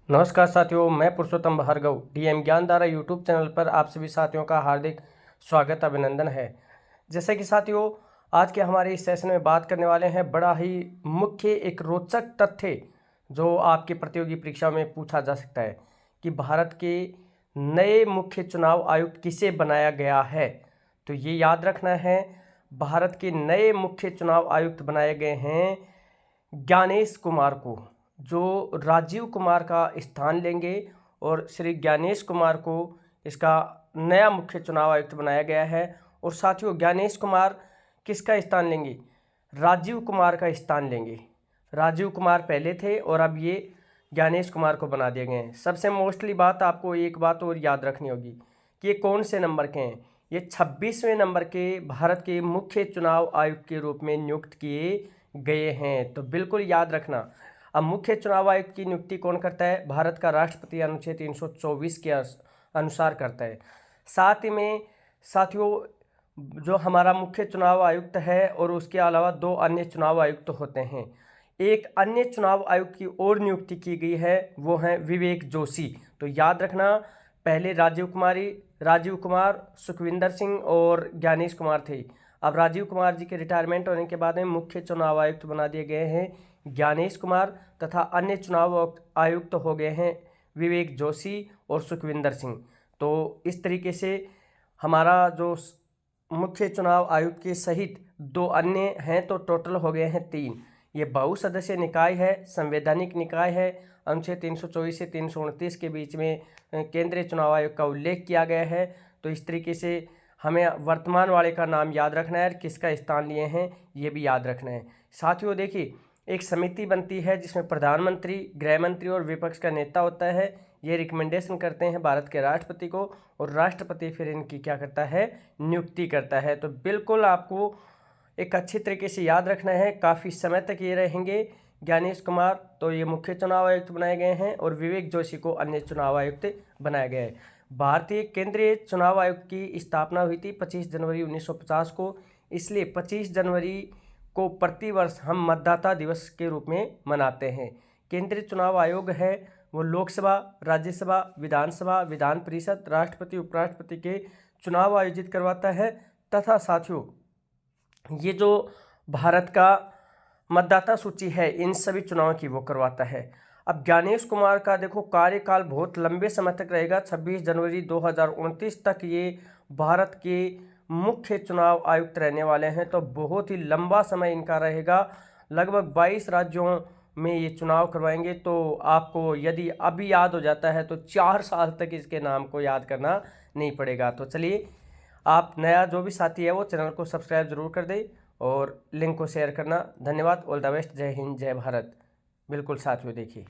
नमस्कार साथियों, मैं पुरुषोत्तम Bhargava DM Gyandhara YouTube channel पर आप सभी साथियों का हार्दिक स्वागत अभिनंदन है। जैसे कि साथियों, आज के हमारे इस सेशन में बात करने वाले हैं बड़ा ही मुख्य एक रोचक तथ्य जो आपकी प्रतियोगी परीक्षा में पूछा जा सकता है कि भारत के नए मुख्य चुनाव आयुक्त किसे बनाया गया है। तो ये याद रखना है, भारत के नए मुख्य चुनाव आयुक्त बनाए गए हैं ज्ञानेश कुमार को, जो राजीव कुमार का स्थान लेंगे और श्री ज्ञानेश कुमार को इसका नया मुख्य चुनाव आयुक्त बनाया गया है। और साथियों, ज्ञानेश कुमार किसका स्थान लेंगे? राजीव कुमार का स्थान लेंगे। राजीव कुमार पहले थे और अब ये ज्ञानेश कुमार को बना दिए गए हैं। सबसे मोस्टली बात आपको एक बात और याद रखनी होगी कि ये कौन से नंबर के हैं। ये 26वें नंबर के भारत के मुख्य चुनाव आयुक्त के रूप में नियुक्त किए गए हैं। तो बिल्कुल याद रखना। अब मुख्य चुनाव आयुक्त की नियुक्ति कौन करता है? भारत का राष्ट्रपति अनुच्छेद 324 के अनुसार करता है। साथ ही में साथियों, जो हमारा मुख्य चुनाव आयुक्त है और उसके अलावा दो अन्य चुनाव आयुक्त होते हैं। एक अन्य चुनाव आयुक्त की और नियुक्ति की गई है, वो हैं विवेक जोशी। तो याद रखना, पहले राजीव कुमार, सुखविंदर सिंह और ज्ञानेश कुमार थे। अब राजीव कुमार जी के रिटायरमेंट होने के बाद में मुख्य चुनाव आयुक्त बना दिए गए हैं ज्ञानेश कुमार, तथा अन्य चुनाव आयुक्त हो गए हैं विवेक जोशी और सुखविंदर सिंह। तो इस तरीके से हमारा जो मुख्य चुनाव आयुक्त के सहित दो अन्य हैं, तो टोटल हो गए हैं 3। ये बहुसदस्यीय निकाय है, संवैधानिक निकाय है। अनुच्छेद 324 से 329 के बीच में केंद्रीय चुनाव आयोग का उल्लेख किया गया है। तो इस तरीके से हमें वर्तमान वाले का नाम याद रखना है और किसका स्थान लिए हैं ये भी याद रखना है। साथियों देखिए, एक समिति बनती है जिसमें प्रधानमंत्री, गृह मंत्री और विपक्ष का नेता होता है। ये रिकमेंडेशन करते हैं भारत के राष्ट्रपति को और राष्ट्रपति फिर इनकी क्या करता है? नियुक्ति करता है। तो बिल्कुल आपको एक अच्छी तरीके से याद रखना है। काफ़ी समय तक ये रहेंगे ज्ञानेश कुमार, तो ये मुख्य चुनाव आयुक्त बनाए गए हैं और विवेक जोशी को अन्य चुनाव आयुक्त बनाया गया है। भारतीय केंद्रीय चुनाव आयोग की स्थापना हुई थी 25 जनवरी 1950 को। इसलिए 25 जनवरी को प्रतिवर्ष हम मतदाता दिवस के रूप में मनाते हैं। केंद्रीय चुनाव आयोग है वो लोकसभा, राज्यसभा, विधानसभा, विधान परिषद, राष्ट्रपति, उपराष्ट्रपति के चुनाव आयोजित करवाता है। तथा साथियों, ये जो भारत का मतदाता सूची है इन सभी चुनावों की वो करवाता है। अब ज्ञानेश कुमार का देखो कार्यकाल बहुत लंबे समय तक रहेगा। 26 जनवरी 2029 तक ये भारत के मुख्य चुनाव आयुक्त रहने वाले हैं। तो बहुत ही लंबा समय इनका रहेगा। लगभग 22 राज्यों में ये चुनाव करवाएंगे। तो आपको यदि अभी याद हो जाता है तो 4 साल तक इसके नाम को याद करना नहीं पड़ेगा। तो चलिए, आप नया जो भी साथी है वो चैनल को सब्सक्राइब जरूर कर दें और लिंक को शेयर करना। धन्यवाद। All the best. जय हिंद, जय भारत। बिल्कुल साथियों देखिए।